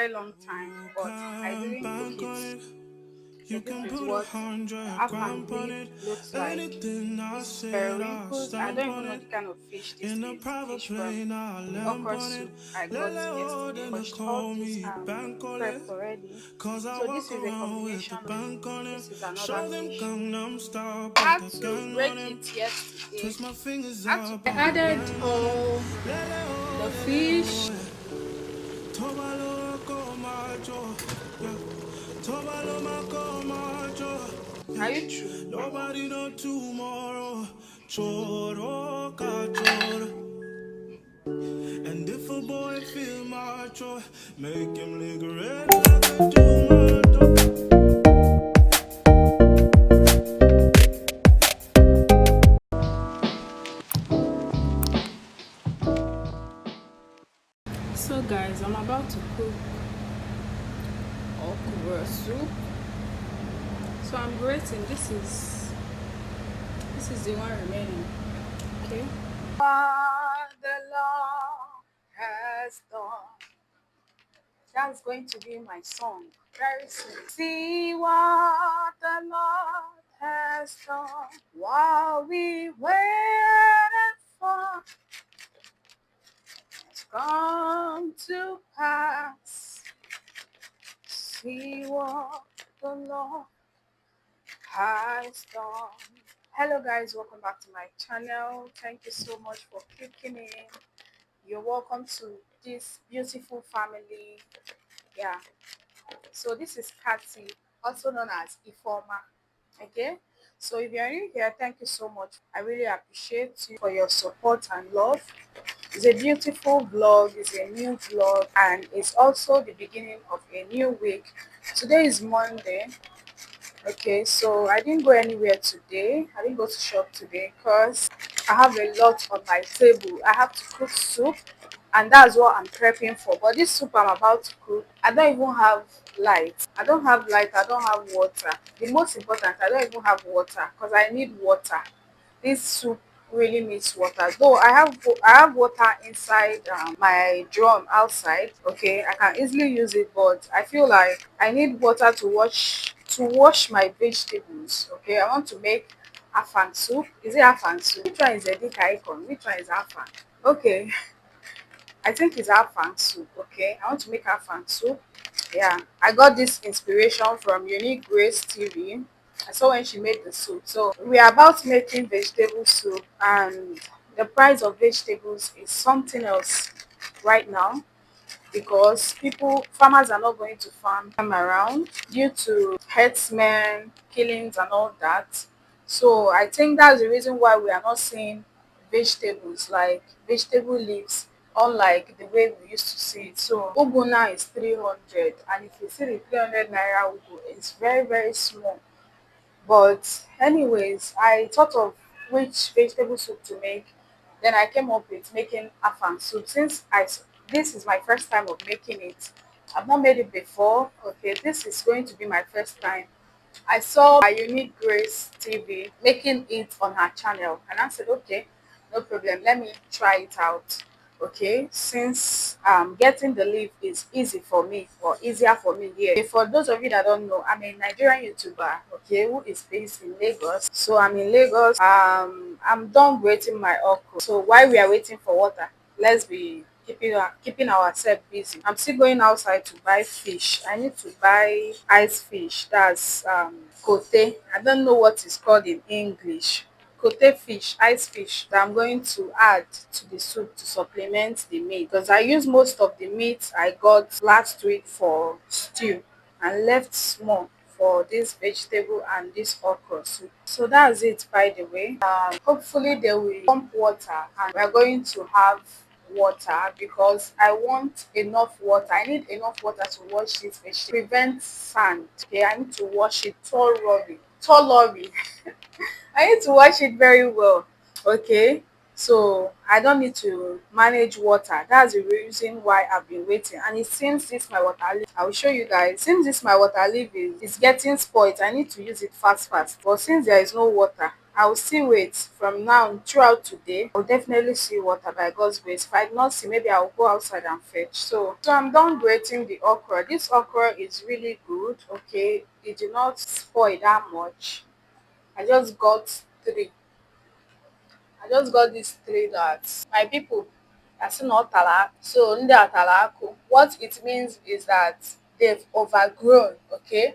very long time, but I didn't cook it. So You this can is put a what hundred afang gram on leaf it. looks like. Anything I This is said, I'll periwinkles. I stamp don't even on know it. the kind of fish this In a is. private Fish from plane, I'll the lamp okra on it. soup I got Lele, yesterday. then they Washed all call this me bank on it. prep already. Cause I So this walk is a around with combination the of bank on it. this is another Show them fish. Gangnam style, I put had the to gang on break it. it yesterday. Twist my fingers I had to up, I put the added bang on it. all Lele, the oh, lele, fish. oh, yeah. Tobalo, go, macho. Yeah. Tobalo, mako, macho. Yeah. Are you true? Nobody know tomorrow. Choro, kachoro. And if a boy feel macho, make him lick red like a tomato. So guys, I'm about to cook okra soup. So I'm grating. This is the one remaining. Okay. What the Lord has done. That's going to be my song very soon. See what the Lord has done while we waited for it to come to pass. See what the Lord has done. Hello guys, welcome back to my channel. Thank you so much for clicking in. You're welcome to this beautiful family. Yeah, so this is Kati, also known as Ifoma. Okay, so if you're new here, thank you so much. I really appreciate you for your support and love. It's a beautiful vlog, it's a new vlog, and it's also the beginning of a new week. Today is Monday. Okay, so I didn't go anywhere today. I didn't go to shop today because I have a lot on my table. I have to cook soup, and that's what I'm prepping for. But this soup I'm about to cook, I don't even have light. I don't have light, I don't have water. The most important, I don't even have water because I need water. This soup really needs water. Though I have water inside my drum outside. Okay, I can easily use it, but I feel like I need water to wash my vegetables. Okay, I want to make afang soup. Is it afang soup? Which one is edika icon? Which one is afang? Okay, I think it's afang soup. Okay, I want to make afang soup. Yeah, I got this inspiration from Unique Grace TV. I saw when she made the soup. So we are about making vegetable soup, and the price of vegetables is something else right now because farmers are not going to farm them around due to herdsmen, killings, and all that. So I think that's the reason why we are not seeing vegetables like vegetable leaves, unlike the way we used to see it. So ugu now is 300, and if you see the 300 naira ugu, it's very, very small. But anyways, I thought of which vegetable soup to make. Then I came up with making afang soup. This is my first time of making it. I've not made it before. Okay, this is going to be my first time. I saw my Unique Grace TV making it on her channel, and I said, okay, no problem. Let me try it out. Okay, since getting the leaf is easy for me or easier for me here. Okay, for those of you that don't know, I'm a Nigerian YouTuber, okay, who is based in Lagos. So I'm in Lagos. I'm done grating my okra. So while we are waiting for water, let's be keeping ourselves busy. I'm still going outside to buy fish. I need to buy ice fish. That's kote. I don't know what it's called in English. Kote fish, ice fish that I'm going to add to the soup to supplement the meat because I used most of the meat I got last week for stew and left small for this vegetable and this okra soup. So that's it, by the way. Hopefully they will pump water and we're going to have water because I want enough water. I need enough water to wash this vegetable. Prevent sand. Okay, I need to wash it thoroughly. Thoroughly. I need to wash it very well. Okay. So I don't need to manage water. That's the reason why I've been waiting. And it seems this my water leaf. I will show you guys. Since this my water leaf is getting spoiled, I need to use it fast fast. But since there is no water, I will still wait from now throughout today. I'll definitely see water by God's grace. If I do not see, maybe I'll go outside and fetch. So I'm done grating the okra. This okra is really good. Okay, it did not spoil that much. I just got three. I just got these three that my people are still not tala. So ndị atalaku, what it means is that they've overgrown, okay?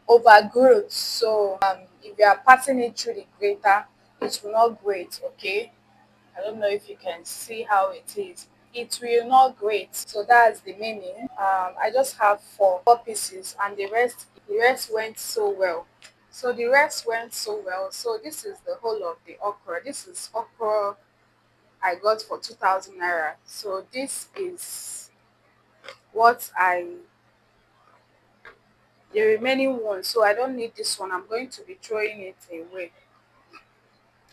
Overgrowth. So if you are passing it through the grater, it will not grate, okay? I don't know if you can see how it is. It will not grate. So that's the meaning. I just have four pieces, and the rest went so well. So the rest went so well. So this is the whole of the okra. This is okra I got for 2,000 naira. So this is what the remaining one. So I don't need this one. I'm going to be throwing it away.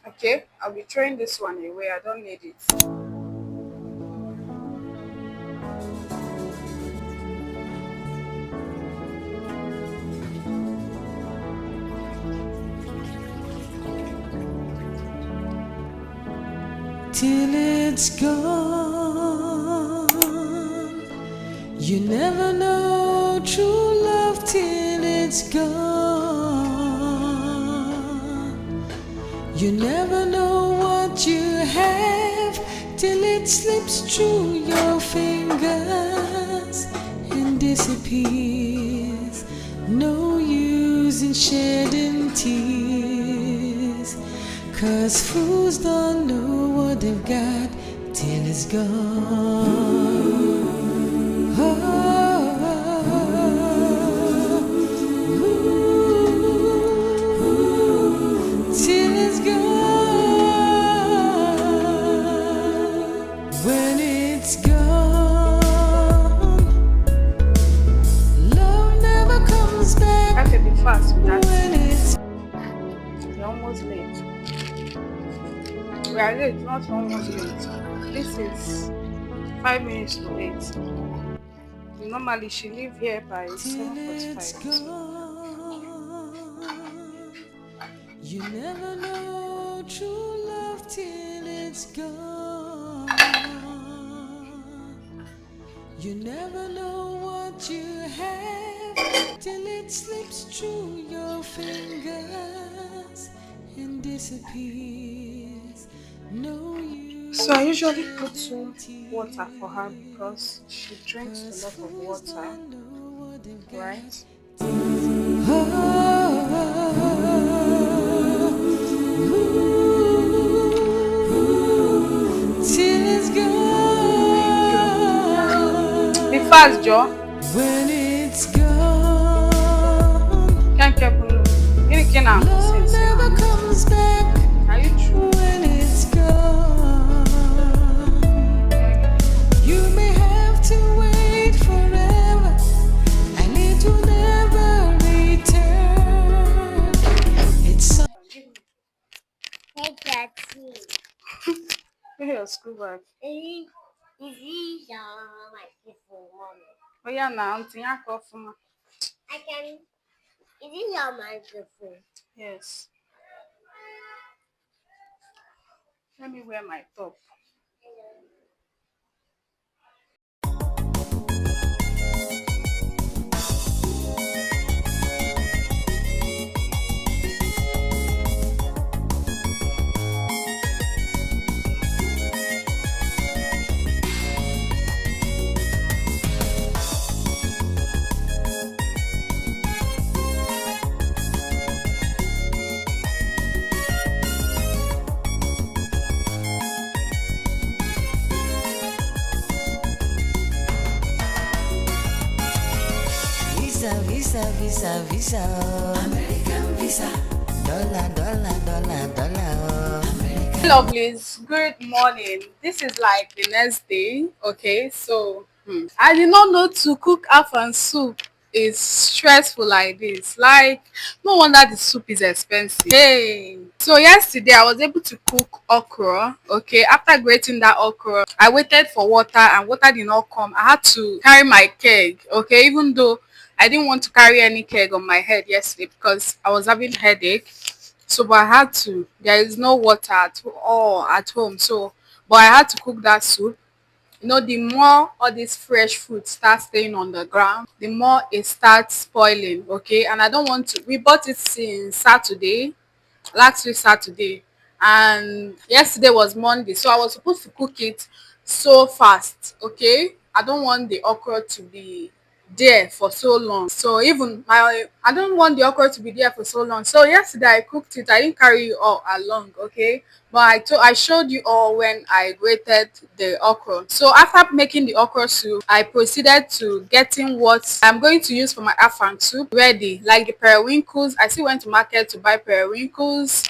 Okay, I'll be throwing this one away. I don't need it. Till it's gone. You never know true love till it's gone. You never know what you have till it slips through your fingers and disappears. No use in shedding tears, 'cause fools don't know what they've got till it's gone. Till it's gone. When it's gone, love never comes back. Have to be fast with that. When it's You're almost late. We are late, not almost late. This is 5 minutes to 8. Normally she leave here by till it's 7:45. So gone. You never know true love till it's gone. You never know what you have till it slips through your fingers and disappears. No use. So I usually put some water for her because she drinks a lot of water, right? Till it's gone. Be fast, Joe. When it's gone, Can't keep on. love never comes back. Are you true? When it's gone, you may have to wait forever, and it will never return. It's so Take your tea. Where your school bag? Is this your microphone, mommy? Oh yeah, now I'm thinking of my. I can. Is this your microphone? Yes. Let me wear my top. visa. American visa. Dollar. American. Lovelies, good morning. This is like the next day. Okay, so I did not know to cook afan soup is stressful like this. Like, no wonder the soup is expensive. Hey, so yesterday I was able to cook okra. Okay, after grating that okra, I waited for water and water did not come. I had to carry my keg. Okay, even though I didn't want to carry any keg on my head yesterday because I was having headache. So, but I had to. There is no water at all at home. So, but I had to cook that soup. You know, the more all this fresh food starts staying on the ground, the more it starts spoiling. Okay, and I don't want to. We bought it since Saturday, last week Saturday, and yesterday was Monday, so I was supposed to cook it so fast. Okay, I don't want the okra to be there for so long. So even my I don't want the okra to be there for so long. So yesterday I cooked it. I didn't carry you all along, okay? But I showed you all when I grated the okra. So after making the okra soup, I proceeded to getting what I'm going to use for my afang soup ready, like the periwinkles. I still went to market to buy periwinkles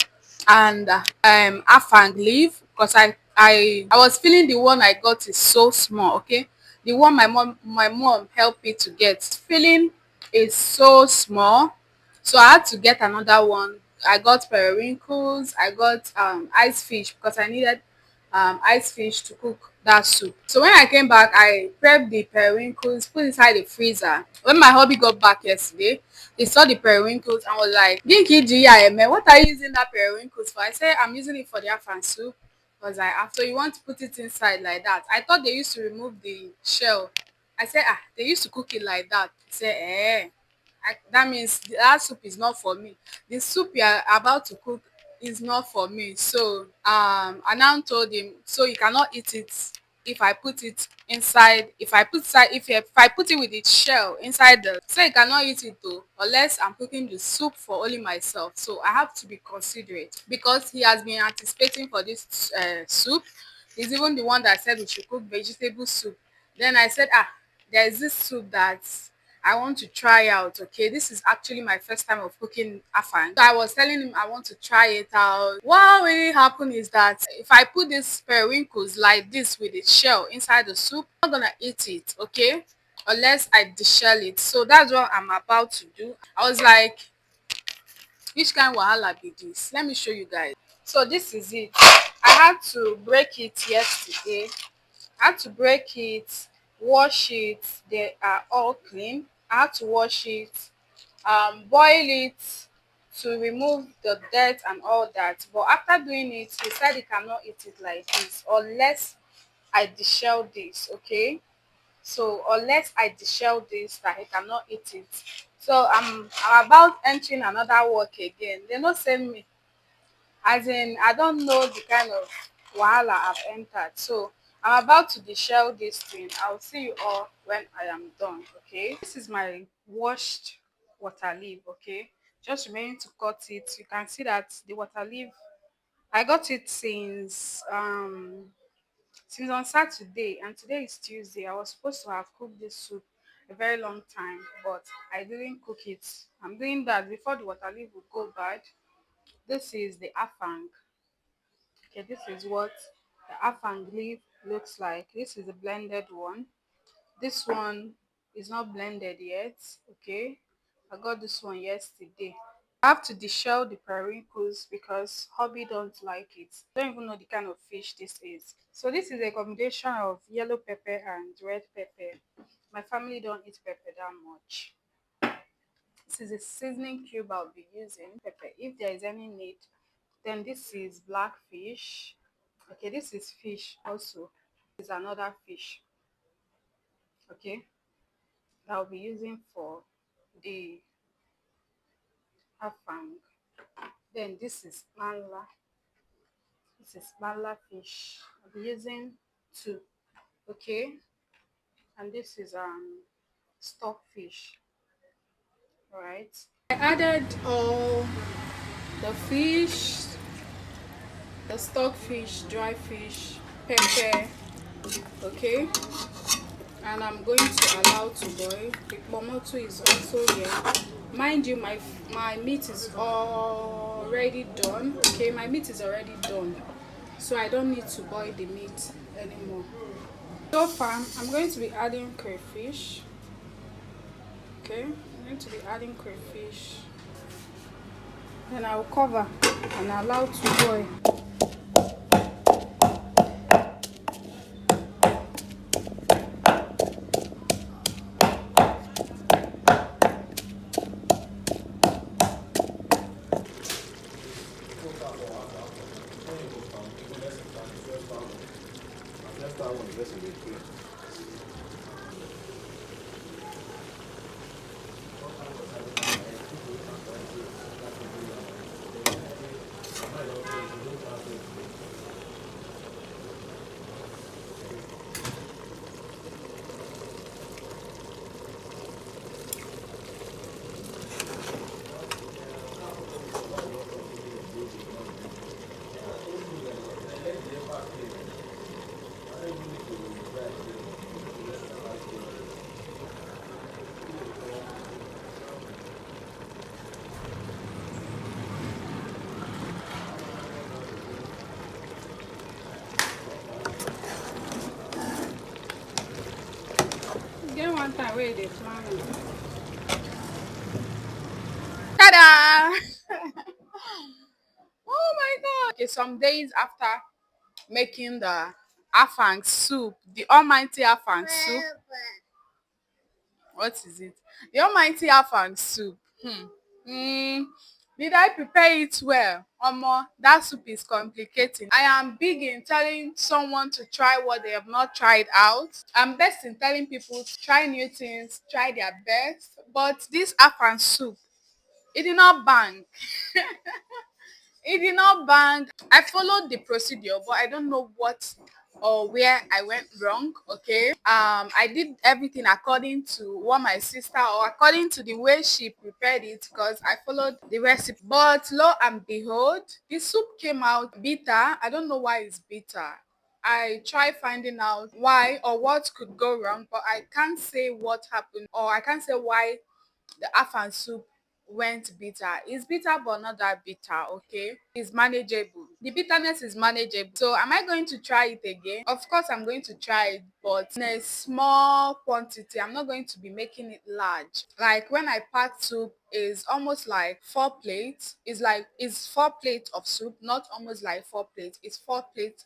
and afang leaf because I was feeling the one I got is so small. Okay, the one my mom helped me to get feeling is so small, so I had to get another one. I got periwinkles, I got ice fish because I needed ice fish to cook that soup. So when I came back, I prepped the periwinkles, put inside the freezer. When my hubby got back yesterday, he saw the periwinkles and was like, Ginky G, what are you using that periwinkles for? I said, I'm using it for the afan soup. Was like, after you want to put it inside like that. I thought they used to remove the shell. I said, they used to cook it like that. He said, that means that soup is not for me. The soup you are about to cook is not for me. So I now told him, so you cannot eat it if I put it inside. If I put it with its shell inside the, so you cannot eat it though, unless I'm cooking the soup for only myself. So I have to be considerate because he has been anticipating for this soup. He's even the one that said we should cook vegetable soup. Then I said, there is this soup that I want to try out. Okay, this is actually my first time of cooking afang. So I was telling him I want to try it out. What really happened is that if I put this periwinkles like this with its shell inside the soup, I'm not gonna eat it, okay? Unless I deshell it. So that's what I'm about to do. I was like, which kind wahala be this? Let me show you guys. So this is it. I had to break it yesterday. I had to break it, wash it. They are all clean. I had to wash it, boil it to remove the dirt and all that. But after doing it, he said he cannot eat it like this unless I deshell this. Okay, so unless I deshell this, that he cannot eat it. So I'm about entering another work again. They no send me, as in I don't know the kind of wahala I've entered. So I'm about to deshell this thing. I'll see you all when I am done. Okay, this is my washed water leaf. Okay, just remaining to cut it. You can see that the water leaf, I got it since on Saturday, and today is Tuesday. I was supposed to have cooked this soup a very long time, but I didn't cook it. I'm doing that before the water leaf would go bad. This is the afang. Okay, this is what the afang leaf looks like. This is the blended one. This one is not blended yet. Okay, I got this one yesterday. I have to deshell the periwinkles because hubby don't like it. Don't even know the kind of fish this is. So this is a combination of yellow pepper and red pepper. My family don't eat pepper that much. This is a seasoning cube I'll be using. Pepper. If there is any need, then this is black fish. Okay, this is fish also. This is another fish. Okay, that I'll be using for the afang. Then this is manla. This is manla fish. I'll be using two. Okay, and this is stockfish. All right. I added all the fish, the stockfish, dry fish, pepper. Okay, and I'm going to allow to boil. The tomato is also here. Mind you, my meat is already done. Okay, my meat is already done, so I don't need to boil the meat anymore. So far, I'm going to be adding crayfish. Okay, I'm going to be adding crayfish. Then I'll cover and allow to boil. time wey dey plan am. Ta-da! Oh my god. Okay, some days after making the afang soup, the almighty afang soup. What is it? The almighty afang soup. Did I prepare it well? Omo, that soup is complicating. I am big in telling someone to try what they have not tried out. I'm best in telling people to try new things, try their best. But this afang soup, it did not bang. It did not bang. I followed the procedure, but I don't know what or where I went wrong. Okay. I did everything according to what my sister or according to the way she prepared it because I followed the recipe. But lo and behold, the soup came out bitter. I don't know why it's bitter. I tried finding out why or what could go wrong, but I can't say what happened or I can't say why the afan soup went bitter. It's bitter but not that bitter, okay? It's manageable. The bitterness is manageable. So am I going to try it again? Of course I'm going to try it, but in a small quantity. I'm not going to be making it large. Like when I pack soup is almost like 4 plates. It's 4 plates of soup, not almost like 4 plates. It's 4 plates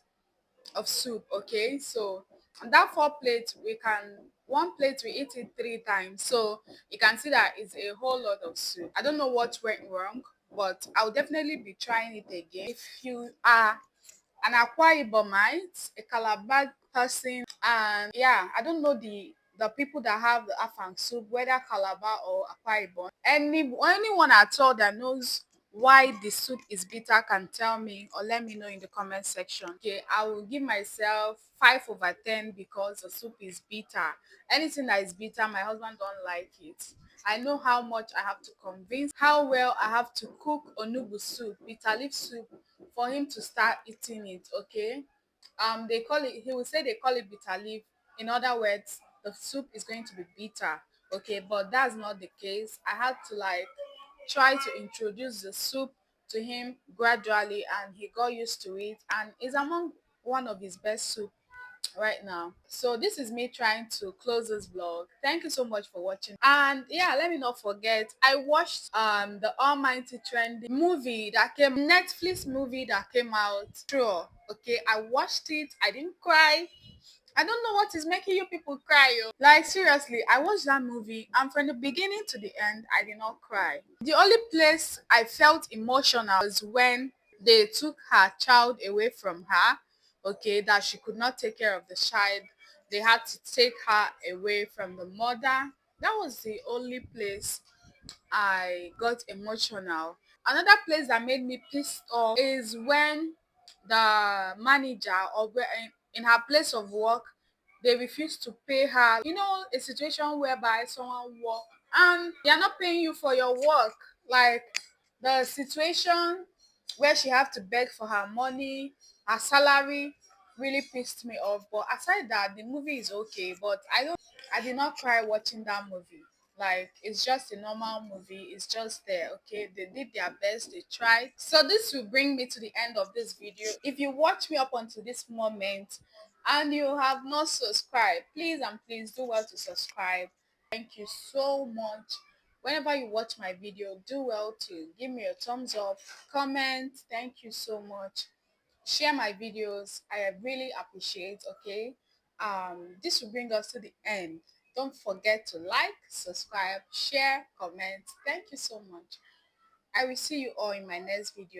of soup. Okay, so on that 4 plates we can, one plate we eat it 3 times, so you can see that it's a whole lot of soup. I don't know what went wrong, but I'll definitely be trying it again. If you are an Akwa Ibomite, a Calabar person, and yeah, I don't know the people that have the afang soup, whether Calabar or Akwa Ibom. Anyone at all that knows why the soup is bitter can tell me or let me know in the comment section. Okay, I will give myself 5/10 because the soup is bitter. Anything that is bitter, my husband don't like it. I know how much I have to convince, how well I have to cook onubu soup, bitter leaf soup, for him to start eating it. Okay, they call it, he will say they call it bitter leaf. In other words, the soup is going to be bitter. Okay, but that's not the case. I had to like try to introduce the soup to him gradually and he got used to it and is among one of his best soup right now. So this is me trying to close this vlog. Thank you so much for watching, and yeah, let me not forget, I watched the almighty trendy movie that came, Netflix movie that came out. Sure, okay, I watched it. I didn't cry. I don't know what is making you people cry. Oh. Like seriously, I watched that movie and from the beginning to the end, I did not cry. The only place I felt emotional was when they took her child away from her. Okay, that she could not take care of the child. They had to take her away from the mother. That was the only place I got emotional. Another place that made me pissed off is when the manager or in her place of work, they refused to pay her. You know, a situation whereby someone work and they are not paying you for your work. Like the situation where she have to beg for her money, her salary really pissed me off. But aside that, the movie is okay. But I did not cry watching that movie. Like it's just a normal movie. It's just there. Okay, they did their best. They tried. So this will bring me to the end of this video. If you watch me up until this moment and you have not subscribed, please and please do well to subscribe. Thank you so much. Whenever you watch my video, do well to give me a thumbs up, comment. Thank you so much. Share my videos. I really appreciate. Okay, this will bring us to the end. Don't forget to like, subscribe, share, comment. Thank you so much. I will see you all in my next video.